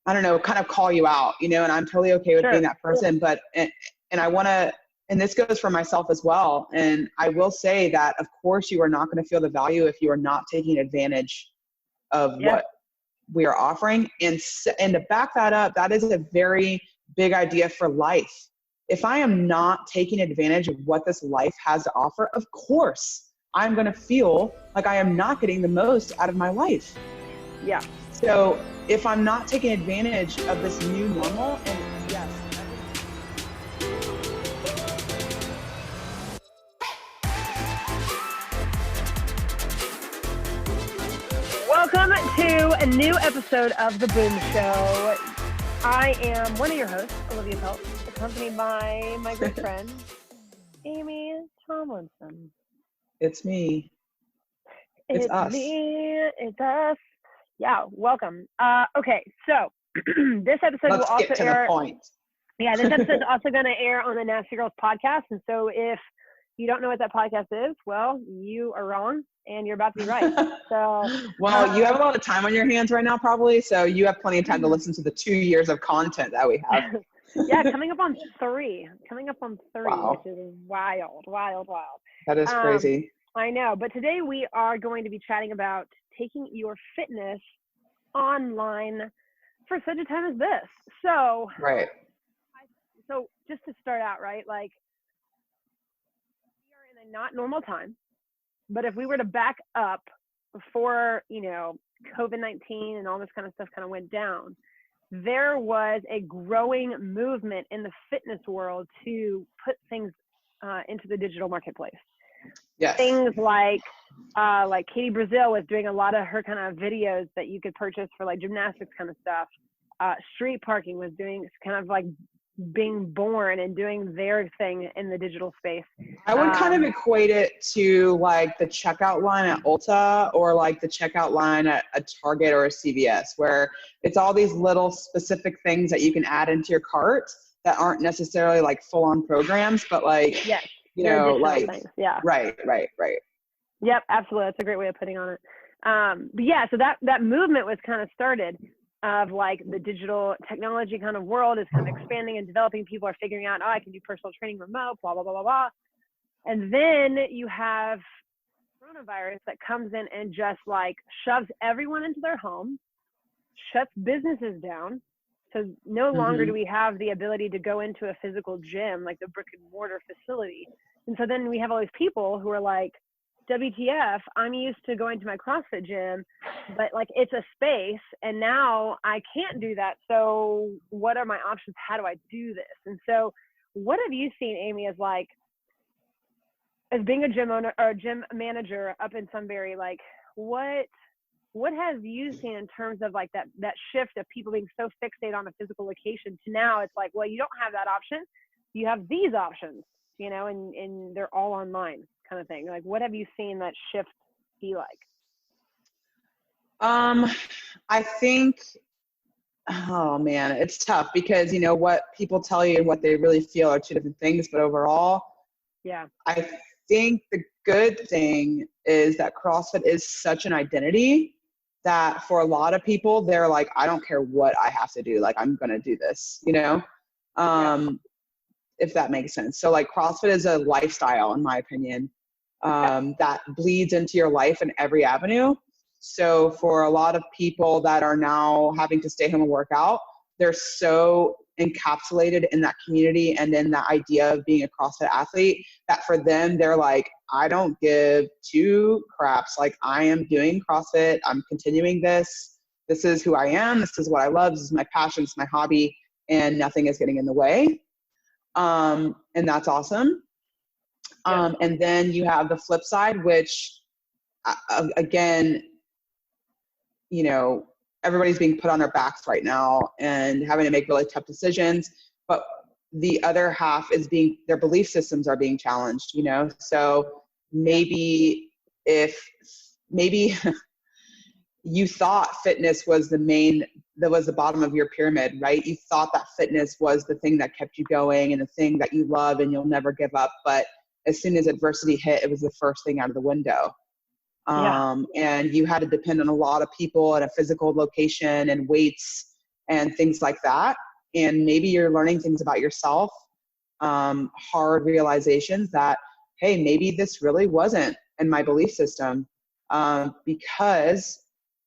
I don't know, kind of call you out, you know, and I'm totally okay with being that person, but, and I want to, and this goes for myself as well. And I will say that, of course, you are not going to feel the value if you are not taking advantage of what we are offering. And to back that up, that is a very big idea for life. If I am not taking advantage of what this life has to offer, of course, I'm going to feel like I am not getting the most out of my life. Yeah. So if I'm not taking advantage of this new normal, and yes. Welcome to a new episode of The Boom Show. I am one of your hosts, Olivia Pelt, accompanied by my good friend, Amy Tomlinson. It's me. It's us. Me. It's us. Yeah, welcome. Okay, so this episode will also get to air. The point. Yeah, this episode is also going to air on the Nasty Girls podcast. And so if you don't know what that podcast is, well, you are wrong and you're about to be right. So, well, you have a lot of time on your hands right now, probably. So you have plenty of time to listen to the 2 years of content that we have. Yeah, coming up on three, Wow. which is wild. That is crazy. I know, but today we are going to be chatting about taking your fitness online for such a time as this. So, right. So just to start out, right, like we are in a not normal time, but if we were to back up before, you know, COVID-19 and all this kind of stuff kind of went down, there was a growing movement in the fitness world to put things into the digital marketplace. Yes. Things like Katie Brazil was doing a lot of her kind of videos that you could purchase for like gymnastics kind of stuff. Street Parking was doing kind of like being born and doing their thing in the digital space. I would kind of equate it to like the checkout line at Ulta or like the checkout line at a Target or a CVS, where it's all these little specific things that you can add into your cart that aren't necessarily like full-on programs, but like, yes, you know, like, things. Yeah. Right. Yep, absolutely. That's a great way of putting on it. But yeah, so that movement was kind of started of like the digital technology kind of world is kind of expanding and developing. People are figuring out, oh, I can do personal training remote, blah, blah, blah, blah, blah. And then you have coronavirus that comes in and just like shoves everyone into their home, shuts businesses down. So no longer do we have the ability to go into a physical gym, like the brick and mortar facility. And so then we have all these people who are like, WTF, I'm used to going to my CrossFit gym, but like it's a space and now I can't do that. So what are my options? How do I do this? And so what have you seen, Amy, as like, as being a gym owner or a gym manager up in Sunbury, like what have you seen in terms of like that shift of people being so fixated on a physical location to now it's like, well, you don't have that option. You have these options, you know, and they're all online kind of thing. Like, what have you seen that shift be like? I think, oh man, it's tough because, you know, what people tell you and what they really feel are two different things. But overall, yeah, I think the good thing is that CrossFit is such an identity that for a lot of people, they're like, I don't care what I have to do. Like, I'm going to do this, you know? If that makes sense. So like CrossFit is a lifestyle, in my opinion, that bleeds into your life in every avenue. So for a lot of people that are now having to stay home and work out, they're so encapsulated in that community and in that idea of being a CrossFit athlete that for them, they're like, I don't give two craps. Like, I am doing CrossFit. I'm continuing this. This is who I am. This is what I love. This is my passion. It's my hobby, and nothing is getting in the way. And that's awesome. And then you have the flip side, which again, you know, everybody's being put on their backs right now and having to make really tough decisions. But the other half is their belief systems are being challenged, you know? So maybe you thought fitness was the bottom of your pyramid, right? You thought that fitness was the thing that kept you going and the thing that you love and you'll never give up. But as soon as adversity hit, it was the first thing out of the window. And you had to depend on a lot of people at a physical location and weights and things like that. And maybe you're learning things about yourself, hard realizations that, hey, maybe this really wasn't in my belief system. Because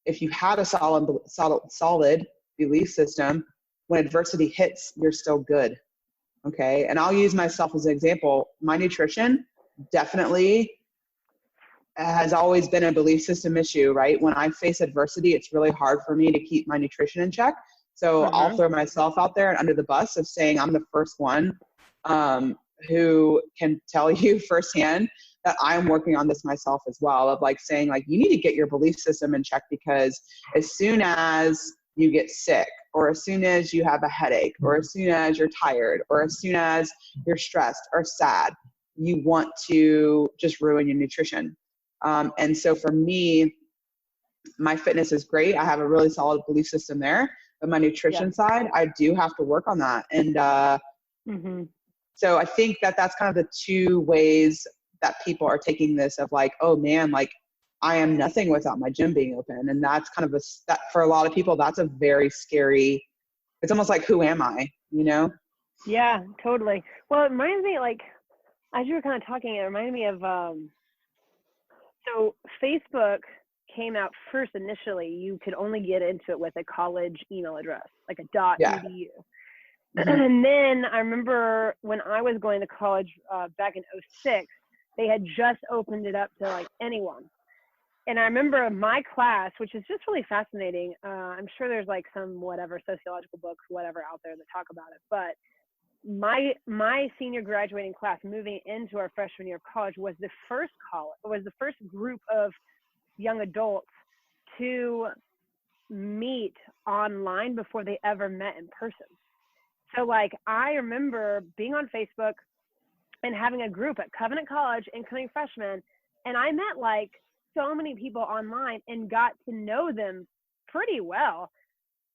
if you had a solid belief system, when adversity hits, you're still good. Okay. And I'll use myself as an example. My nutrition definitely has always been a belief system issue, right? When I face adversity, it's really hard for me to keep my nutrition in check. So I'll throw myself out there and under the bus of saying I'm the first one who can tell you firsthand that I'm working on this myself as well, of like saying like, you need to get your belief system in check, because as soon as you get sick, or as soon as you have a headache, or as soon as you're tired, or as soon as you're stressed or sad, you want to just ruin your nutrition. And so for me, my fitness is great. I have a really solid belief system there, but my nutrition side, I do have to work on that. And so I think that that's kind of the two ways that people are taking this of like, oh man, like I am nothing without my gym being open. And that's kind of that for a lot of people, that's a very scary, it's almost like, who am I, you know? Yeah, totally. Well, it reminds me, like, as you were kind of talking, it reminded me of, so Facebook came out first initially. You could only get into it with a college email address, like a .edu. And then I remember when I was going to college back in 2006, they had just opened it up to like anyone. And I remember my class, which is just really fascinating. I'm sure there's like some whatever sociological books, whatever out there that talk about it. But my senior graduating class moving into our freshman year of college was the first group of young adults to meet online before they ever met in person. So like I remember being on Facebook and having a group at Covenant College, incoming freshmen, and I met like so many people online and got to know them pretty well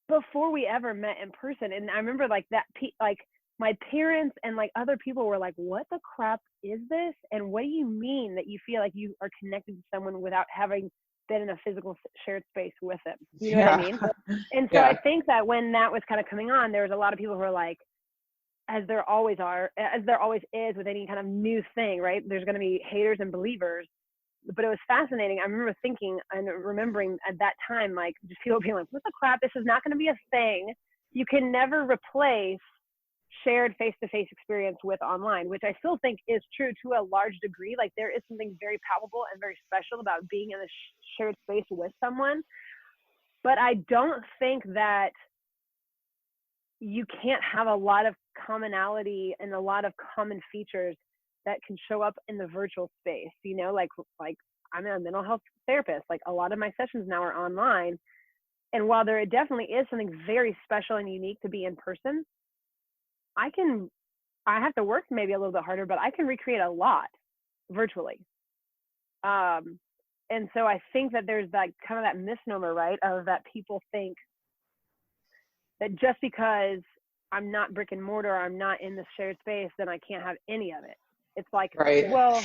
before we ever met in person. And I remember like that, like my parents and like other people were like, what the crap is this? And what do you mean that you feel like you are connected to someone without having been in a physical shared space with them? You know what I mean? And so I think that when that was kind of coming on, there was a lot of people who were like, as there always is with any kind of new thing, right? There's going to be haters and believers. But it was fascinating. I remember thinking and remembering at that time, like just people being like, what the crap? This is not going to be a thing. You can never replace shared face-to-face experience with online, which I still think is true to a large degree. Like there is something very palpable and very special about being in a shared space with someone. But I don't think that you can't have a lot of commonality and a lot of common features that can show up in the virtual space, you know, like I'm a mental health therapist. Like a lot of my sessions now are online. And while there definitely is something very special and unique to be in person, I have to work maybe a little bit harder, but I can recreate a lot virtually. And so I think that there's that kind of that misnomer, right? Of that people think that just because I'm not brick and mortar, I'm not in the shared space, then I can't have any of it. It's like, well,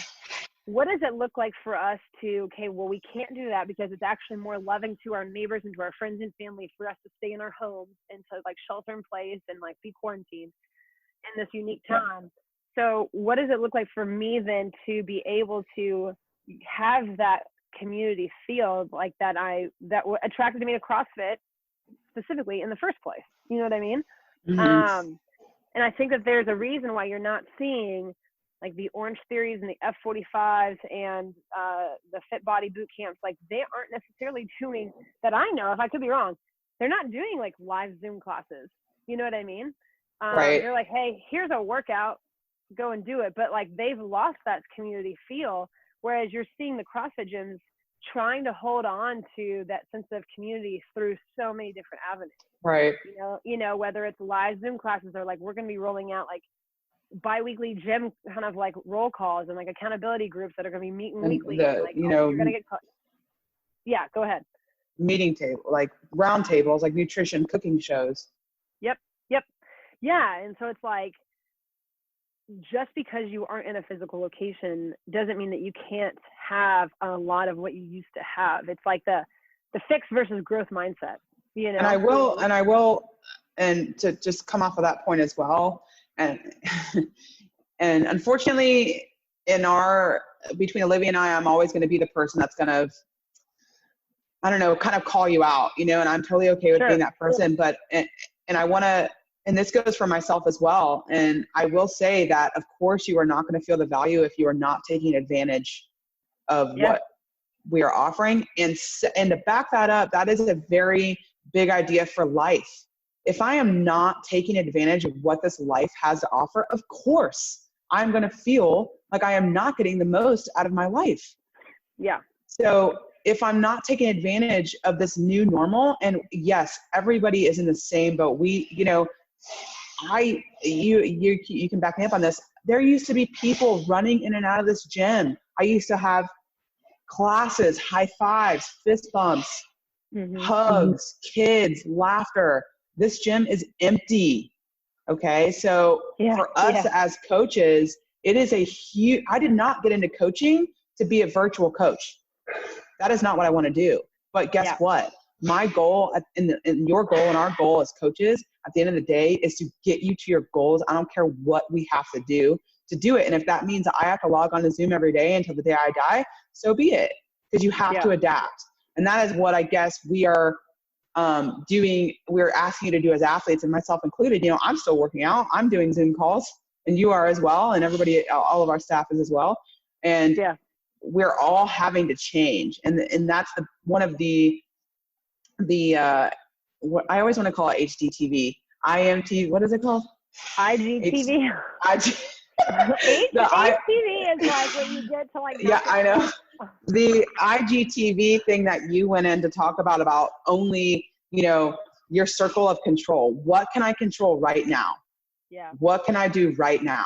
what does it look like for us to, okay, well, we can't do that because it's actually more loving to our neighbors and to our friends and family for us to stay in our homes and to like shelter in place and like be quarantined in this unique time. So what does it look like for me then to be able to have that community feel like that attracted me to CrossFit specifically in the first place? You know what I mean? And I think that there's a reason why you're not seeing like the Orange Theories and the F45s and the Fit Body boot camps. Like they aren't necessarily doing, that I know of, I could be wrong, they're not doing like live Zoom classes. You know what I mean? They're like, hey, here's a workout, go and do it. But like they've lost that community feel, whereas you're seeing the CrossFit gyms trying to hold on to that sense of community through so many different avenues. Right. You know, whether it's live Zoom classes or like we're going to be rolling out like bi-weekly gym kind of like roll calls and like accountability groups that are going to be meeting weekly. Like, you're going to get caught. Yeah, go ahead. Meeting table, like round tables, like nutrition cooking shows. Yep. Yeah. And so it's like, just because you aren't in a physical location doesn't mean that you can't have a lot of what you used to have. It's like the fixed versus growth mindset. you know? And and to just come off of that point as well. And, and unfortunately between Olivia and I'm always going to be the person that's going to, I don't know, kind of call you out, and I'm totally okay with being that person, but, and I want to, and this goes for myself as well. And I will say that, of course, you are not going to feel the value if you are not taking advantage of what we are offering. And to back that up, that is a very big idea for life. If I am not taking advantage of what this life has to offer, of course, I'm going to feel like I am not getting the most out of my life. Yeah. So if I'm not taking advantage of this new normal, and yes, everybody is in the same boat. You can back me up on this. There used to be people running in and out of this gym. I used to have classes, high fives, fist bumps, hugs, kids, laughter. This gym is empty. Okay. So for us as coaches, it is a huge, I did not get into coaching to be a virtual coach. That is not what I want to do. But guess what? My goal and your goal and our goal as coaches at the end of the day is to get you to your goals. I don't care what we have to do it. And if that means I have to log on to Zoom every day until the day I die, so be it, because you have to adapt. And that is what I guess we are doing. We're asking you to do as athletes, and myself included. I'm still working out. I'm doing Zoom calls, and you are as well. And everybody, all of our staff is as well. And we're all having to change. And that's one of the what I always want to call it HDTV. IMT, what is it called? IGTV. HGTV is like when you get to like. Yeah, I know. The IGTV thing that you went in to talk about only, your circle of control. What can I control right now? Yeah. What can I do right now?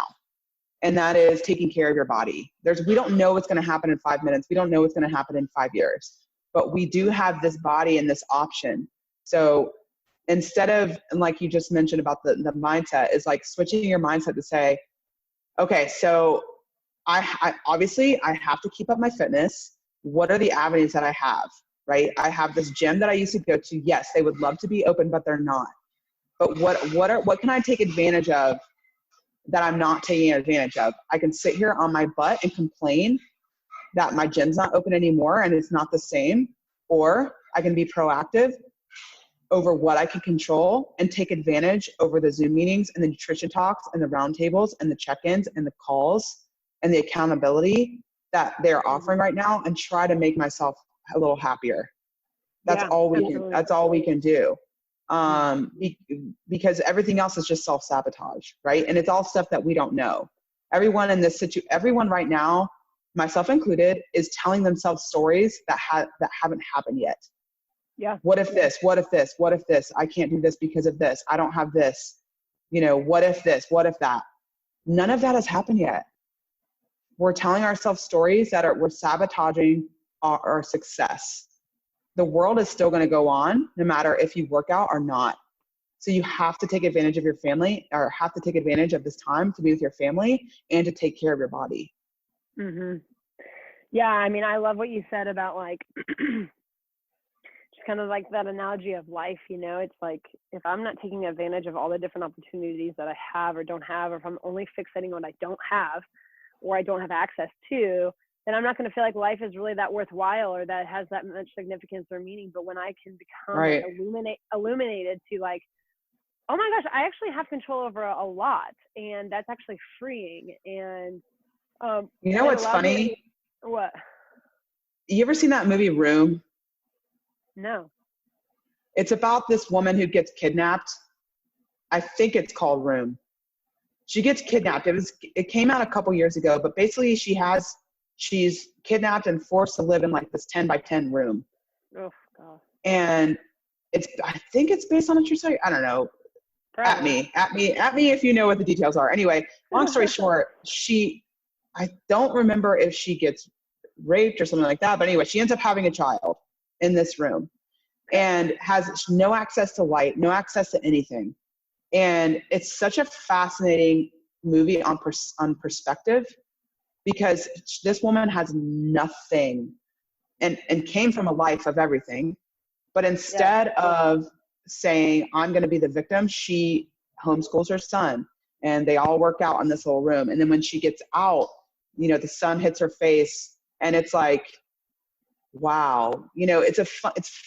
And that is taking care of your body. We don't know what's going to happen in 5 minutes. We don't know what's going to happen in 5 years, but we do have this body and this option. So instead of, and like you just mentioned about the mindset, is like switching your mindset to say, okay, so I obviously I have to keep up my fitness. What are the avenues that I have, right? I have this gym that I used to go to. Yes, they would love to be open, but they're not. But what can I take advantage of that I'm not taking advantage of? I can sit here on my butt and complain that my gym's not open anymore and it's not the same, or I can be proactive over what I can control and take advantage over the Zoom meetings and the nutrition talks and the roundtables and the check-ins and the calls and the accountability that they're offering right now, and try to make myself a little happier. That's all we can do. Because everything else is just self-sabotage, right? And it's all stuff that we don't know. Everyone in this everyone right now, myself included, is telling themselves stories that haven't happened yet. Yeah. What if this? What if this? What if this? I can't do this because of this. I don't have this. What if this? What if that? None of that has happened yet. We're telling ourselves stories we're sabotaging our success. The world is still going to go on no matter if you work out or not. So you have to take advantage of your family, or have to take advantage of this time to be with your family and to take care of your body. Mm-hmm. Yeah. I mean, I love what you said about like, just kind of like that analogy of life, it's like, if I'm not taking advantage of all the different opportunities that I have or don't have, or if I'm only fixating on what I don't have or I don't have access to, then I'm not going to feel like life is really that worthwhile or that has that much significance or meaning. But when I can become illuminated to like, oh my gosh, I actually have control over a lot, and that's actually freeing. And what's funny? What? You ever seen that movie Room? No. It's about this woman who gets kidnapped. I think it's called Room. She gets kidnapped. It came out a couple years ago, but basically she's kidnapped and forced to live in like this 10 by 10 room. Oh God. And I think it's based on a true story. I don't know. Probably. At me if you know what the details are. Anyway, long story short, I don't remember if she gets raped or something like that, but anyway, she ends up having a child in this room and has no access to light, no access to anything. And it's such a fascinating movie on perspective, because this woman has nothing and came from a life of everything, But instead of saying, I'm going to be the victim, she homeschools her son and they all work out in this little room. And then when she gets out, you know, the sun hits her face and it's like, wow, you know, it's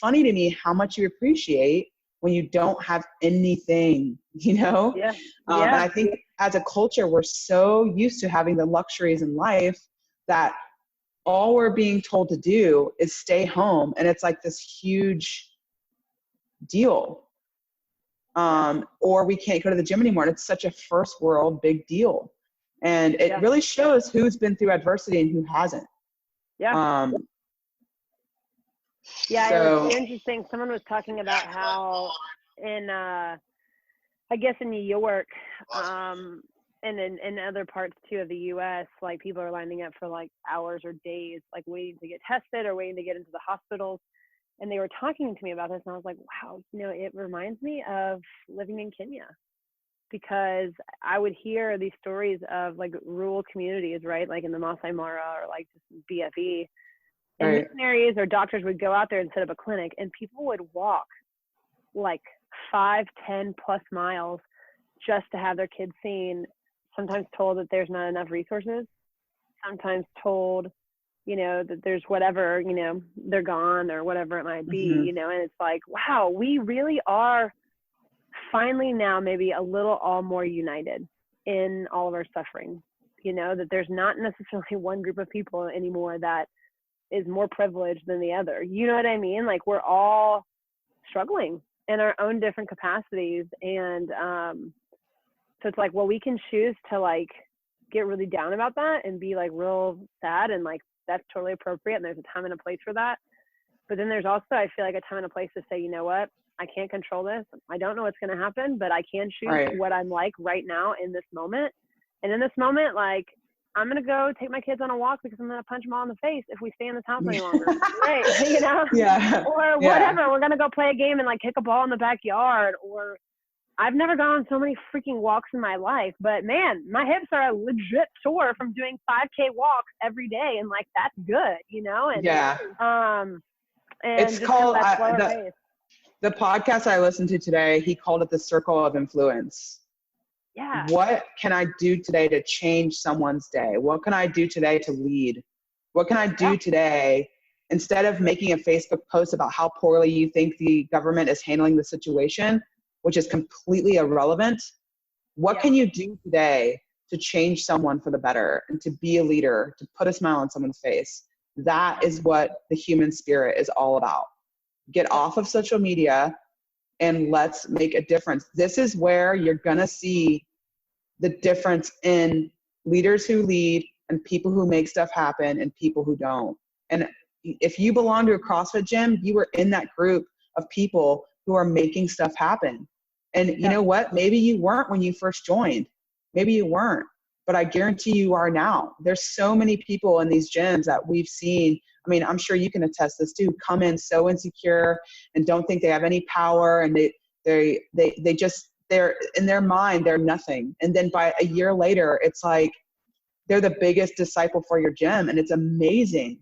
funny to me how much you appreciate when you don't have anything, you know? And I think as a culture, we're so used to having the luxuries in life that all we're being told to do is stay home. And it's like this huge deal. Or we can't go to the gym anymore. And it's such a first world big deal. And it really shows who's been through adversity and who hasn't. It was interesting. Someone was talking about how in, I guess in New York, and in other parts too of the U.S., like people are lining up for like hours or days, like waiting to get tested or waiting to get into the hospitals. And they were talking to me about this, and I was like, wow, you know, it reminds me of living in Kenya, because I would hear these stories of like rural communities, right? Like in the Masai Mara or like just BFE. And missionaries or doctors would go out there and set up a clinic, and people would walk like 5, 10 plus miles just to have their kids seen, sometimes told that there's not enough resources, sometimes told, you know, that there's whatever, you know, they're gone or whatever it might be, you know, and it's like, wow, we really are finally now maybe a little all more united in all of our suffering, you know, that there's not necessarily one group of people anymore that is more privileged than the other. You know what I mean? Like we're all struggling in our own different capacities. And so it's like, well, we can choose to like get really down about that and be like real sad, and like that's totally appropriate, and there's a time and a place for that. But then there's also, I feel like, a time and a place to say, you know what, I can't control this. I don't know what's going to happen, but I can choose what I'm like right now in this moment. And in this moment, like, I'm going to go take my kids on a walk because I'm going to punch them all in the face if we stay in this house any longer. Right. You know? Or whatever. We're going to go play a game and like kick a ball in the backyard. Or I've never gone on so many freaking walks in my life, but man, my hips are legit sore from doing 5K walks every day. And like, that's good, you know? And, and it's called, the podcast I listened to today, he called it the circle of influence. What can I do today to change someone's day? What can I do today to lead? What can I do today, instead of making a Facebook post about how poorly you think the government is handling the situation, which is completely irrelevant? What can you do today to change someone for the better and to be a leader, to put a smile on someone's face? That is what the human spirit is all about. Get off of social media and let's make a difference. This is where you're going to see the difference in leaders who lead and people who make stuff happen and people who don't. And if you belong to a CrossFit gym, you were in that group of people who are making stuff happen. And you know what? Maybe you weren't when you first joined. Maybe you weren't, but I guarantee you are now. There's so many people in these gyms that we've seen. I mean, I'm sure you can attest this too, come in so insecure and don't think they have any power, and they just, they're in their mind, they're nothing. And then by a year later, it's like they're the biggest disciple for your gym, and it's amazing.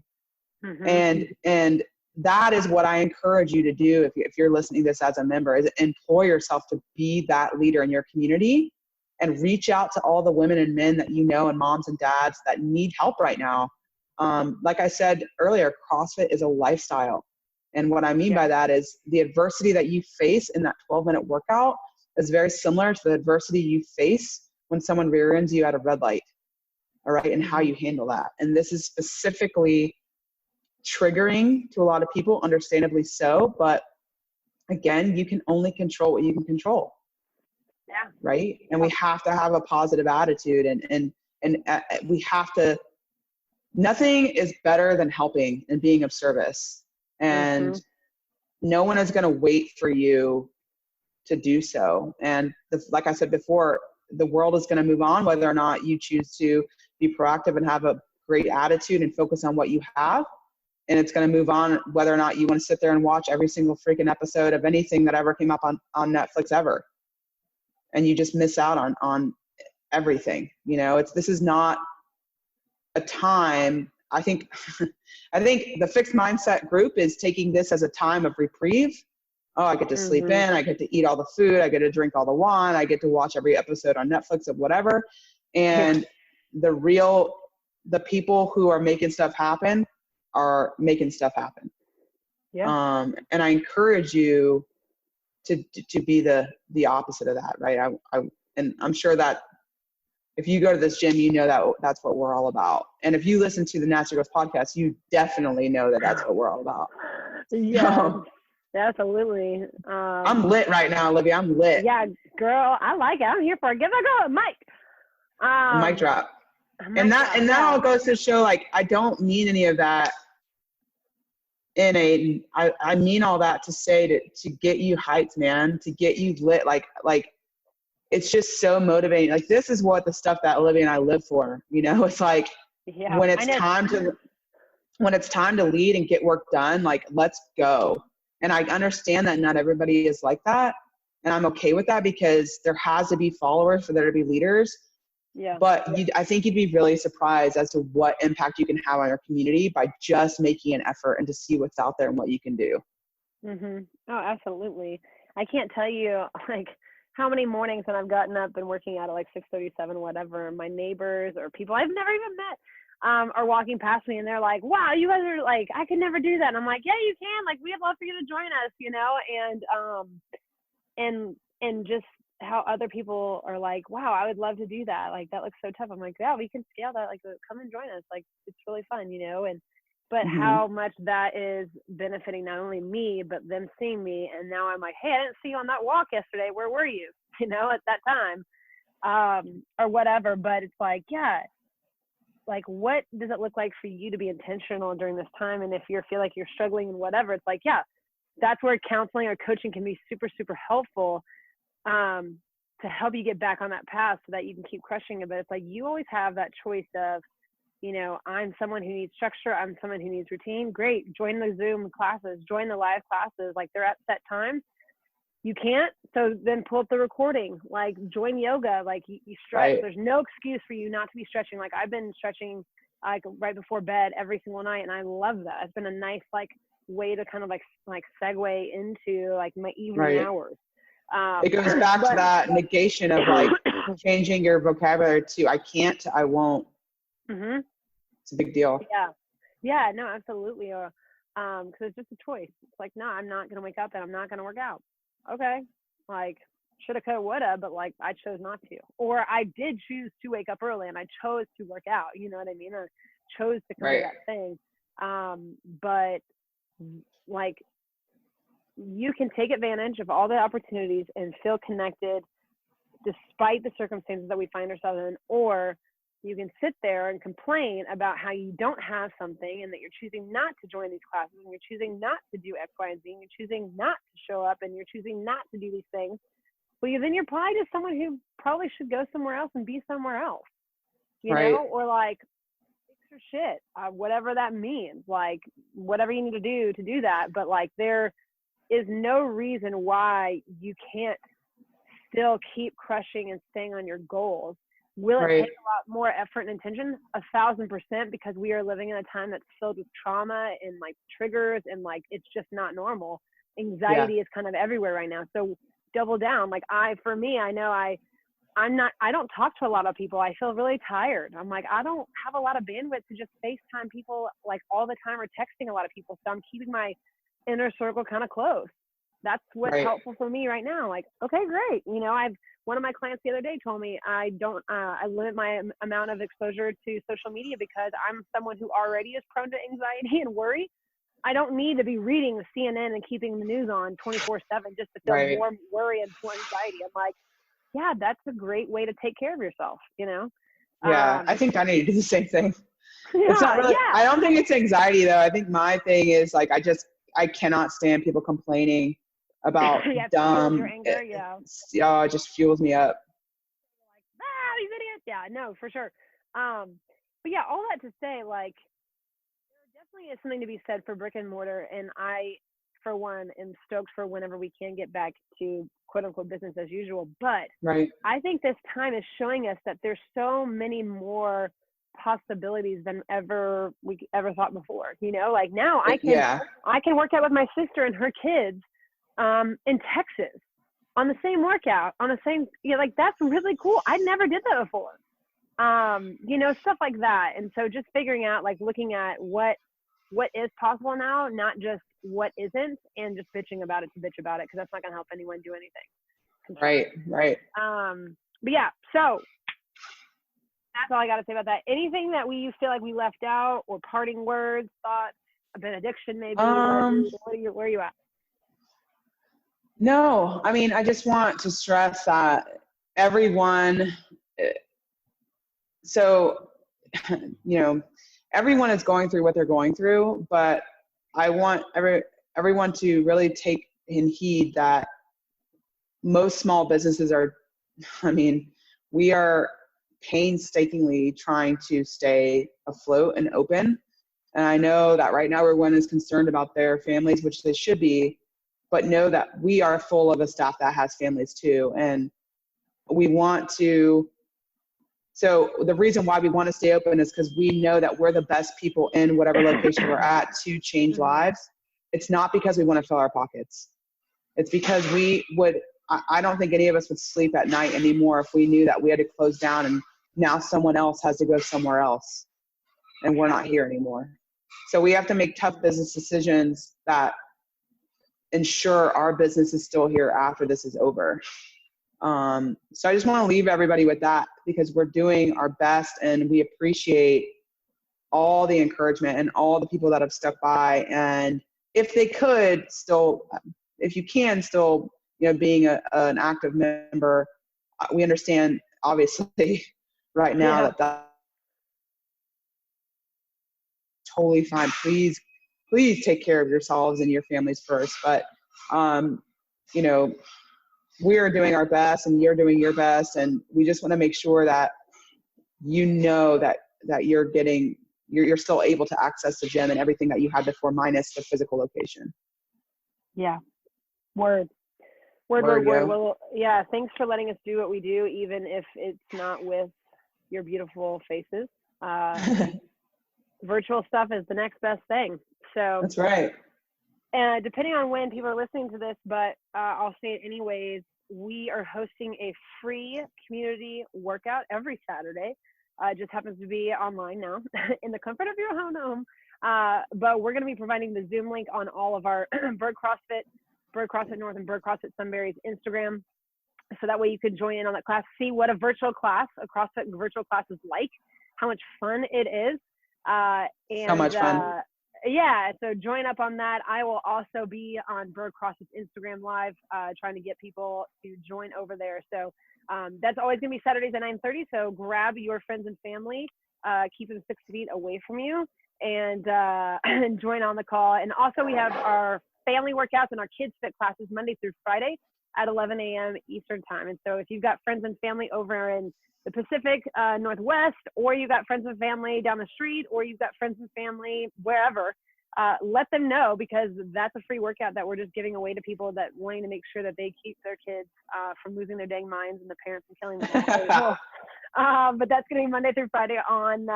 And that is what I encourage you to do if you're listening to this as a member, is employ yourself to be that leader in your community and reach out to all the women and men that you know, and moms and dads that need help right now. Like I said earlier, CrossFit is a lifestyle. And what I mean by that is the adversity that you face in that 12-minute workout is very similar to the adversity you face when someone rear ends you at a red light. All right. And how you handle that. And this is specifically triggering to a lot of people, understandably so. But again, you can only control what you can control. Right. And we have to have a positive attitude, and we have to, nothing is better than helping and being of service. And no one is going to wait for you to do so. And like I said before, the world is going to move on whether or not you choose to be proactive and have a great attitude and focus on what you have. And it's going to move on whether or not you want to sit there and watch every single freaking episode of anything that ever came up on Netflix ever. And you just miss out on everything. You know, this is not a time, I think, I think the fixed mindset group is taking this as a time of reprieve. Oh, I get to sleep in, I get to eat all the food, I get to drink all the wine, I get to watch every episode on Netflix of whatever. And the people who are making stuff happen are making stuff happen. Yeah. And I encourage you to be the opposite of that, right? And I'm sure that if you go to this gym, you know that that's what we're all about. And if you listen to the Natural Growth podcast, you definitely know that that's what we're all about. Yeah, absolutely. I'm lit right now, Olivia. I'm lit. Yeah, girl, I like it. I'm here for it. Give it a go, Mike. Mic drop. And that all goes to show, like, I don't mean any of that I mean all that to say to get you hyped, man, to get you lit. Like it's just so motivating. Like, this is what the stuff that Olivia and I live for, you know. It's like, when it's time to lead and get work done, like, let's go. And I understand that not everybody is like that, and I'm okay with that, because there has to be followers for there to be leaders. Yeah. But I think you'd be really surprised as to what impact you can have on your community by just making an effort and to see what's out there and what you can do. Oh, absolutely. I can't tell you, like, how many mornings when I've gotten up and working out at like 6:37, whatever, my neighbors or people I've never even met are walking past me, and they're like, wow, you guys are like, I could never do that. And I'm like, yeah, you can. Like, we'd love for you to join us, you know? And just how other people are like, wow, I would love to do that. Like, that looks so tough. I'm like, yeah, we can scale that. Like, come and join us. Like, it's really fun, you know? But how much that is benefiting not only me, but them seeing me. And now I'm like, hey, I didn't see you on that walk yesterday. Where were you? You know, at that time, or whatever. But it's like, yeah, like, what does it look like for you to be intentional during this time? And if you feel like you're struggling and whatever, it's like, yeah, that's where counseling or coaching can be super, super helpful, to help you get back on that path so that you can keep crushing it. But it's like, you always have that choice of, you know, I'm someone who needs structure. I'm someone who needs routine. Great. Join the Zoom classes, join the live classes. Like, they're at set times. You can't, so then pull up the recording. Like, join yoga. Like, you stretch. Right. There's no excuse for you not to be stretching. Like, I've been stretching like right before bed every single night, and I love that. It's been a nice like way to kind of like segue into like my evening hours. It goes back to that negation of like changing your vocabulary to I can't, I won't. It's a big deal. Yeah, no, absolutely. Because it's just a choice. It's like, no, I'm not going to wake up and I'm not going to work out. Okay. Like, shoulda, coulda, woulda, but like, I chose not to. Or I did choose to wake up early and I chose to work out. You know what I mean? Or chose to come to that thing. But like, you can take advantage of all the opportunities and feel connected despite the circumstances that we find ourselves in, or you can sit there and complain about how you don't have something and that you're choosing not to join these classes and you're choosing not to do X, Y, and Z, and you're choosing not to show up and you're choosing not to do these things. Well, then you're probably just someone who probably should go somewhere else and be somewhere else, you know, or like fix your shit, whatever that means, like whatever you need to do that. But like, there is no reason why you can't still keep crushing and staying on your goals. Will it take a lot more effort and intention? 1,000%, because we are living in a time that's filled with trauma and like triggers, and like, it's just not normal. Anxiety is kind of everywhere right now. So double down. Like, for me, I know I don't talk to a lot of people. I feel really tired. I'm like, I don't have a lot of bandwidth to just FaceTime people like all the time or texting a lot of people. So I'm keeping my inner circle kind of close. That's what's helpful for me right now. Like, okay, great. You know, one of my clients the other day told me I limit my amount of exposure to social media because I'm someone who already is prone to anxiety and worry. I don't need to be reading the CNN and keeping the news on 24/7 just to feel more worry and more anxiety. I'm like, yeah, that's a great way to take care of yourself, you know? Yeah, I think I need to do the same thing. It's not really, I don't think it's anxiety though. I think my thing is like, I cannot stand people complaining about dumb. Your anger, it just fuels me up. Like, these idiots. Yeah, no, for sure. But yeah, all that to say, like, there definitely is something to be said for brick and mortar, and I, for one, am stoked for whenever we can get back to quote unquote business as usual. But I think this time is showing us that there's so many more possibilities than we ever thought before. You know, like now I can work out with my sister and her kids in Texas on the same workout, on the same, like that's really cool. I never did that before. You know, stuff like that. And so just figuring out, like looking at what is possible now, not just what isn't, and just bitching about it to bitch about it, because that's not going to help anyone do anything. Right. But yeah, so that's all I got to say about that. Anything that you feel like we left out, or parting words, thoughts, a benediction maybe? Where are you at? No, I mean, I just want to stress that everyone, so, you know, everyone is going through what they're going through, but I want everyone to really take in heed that most small businesses are, I mean, we are painstakingly trying to stay afloat and open. And I know that right now everyone is concerned about their families, which they should be, but know that we are full of a staff that has families too. And we want to, so the reason why we want to stay open is because we know that we're the best people in whatever location we're at to change lives. It's not because we want to fill our pockets. It's because I don't think any of us would sleep at night anymore if we knew that we had to close down and now someone else has to go somewhere else and we're not here anymore. So we have to make tough business decisions that ensure our business is still here after this is over. So I just want to leave everybody with that, because we're doing our best and we appreciate all the encouragement and all the people that have stuck by. And if they could still, if you can still, you know, being an active member, we understand obviously right now that totally fine. Please take care of yourselves and your families first. But, you know, we are doing our best and you're doing your best. And we just want to make sure that, you know, that you're still able to access the gym and everything that you had before, minus the physical location. Yeah. Word. Well, yeah. Thanks for letting us do what we do, even if it's not with your beautiful faces. Virtual stuff is the next best thing. So that's right. And depending on when people are listening to this, but I'll say it anyways, we are hosting a free community workout every Saturday. It just happens to be online now in the comfort of your own home. But we're going to be providing the Zoom link on all of our Burg CrossFit North and Burg CrossFit Sunbury's Instagram. So that way you can join in on that class, see what a CrossFit virtual class is like, how much fun it is. And so much fun. Yeah, so join up on that. I will also be on Burg CrossFit's Instagram Live, trying to get people to join over there. So that's always going to be Saturdays at 9:30. So grab your friends and family, keep them 6 feet away from you, and join on the call. And also we have our family workouts and our kids fit classes Monday through Friday at 11 a.m. Eastern time. And so if you've got friends and family over in the Pacific Northwest, or you've got friends and family down the street, or you've got friends and family wherever, let them know, because that's a free workout that we're just giving away to people that wanting to make sure that they keep their kids from losing their dang minds and the parents from killing them. But that's going to be Monday through Friday on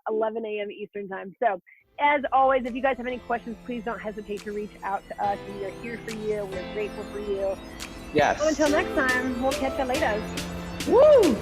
11 a.m. Eastern time. So as always, if you guys have any questions, please don't hesitate to reach out to us. We are here for you. We're grateful for you. Yes. So until next time, we'll catch you later. Woo!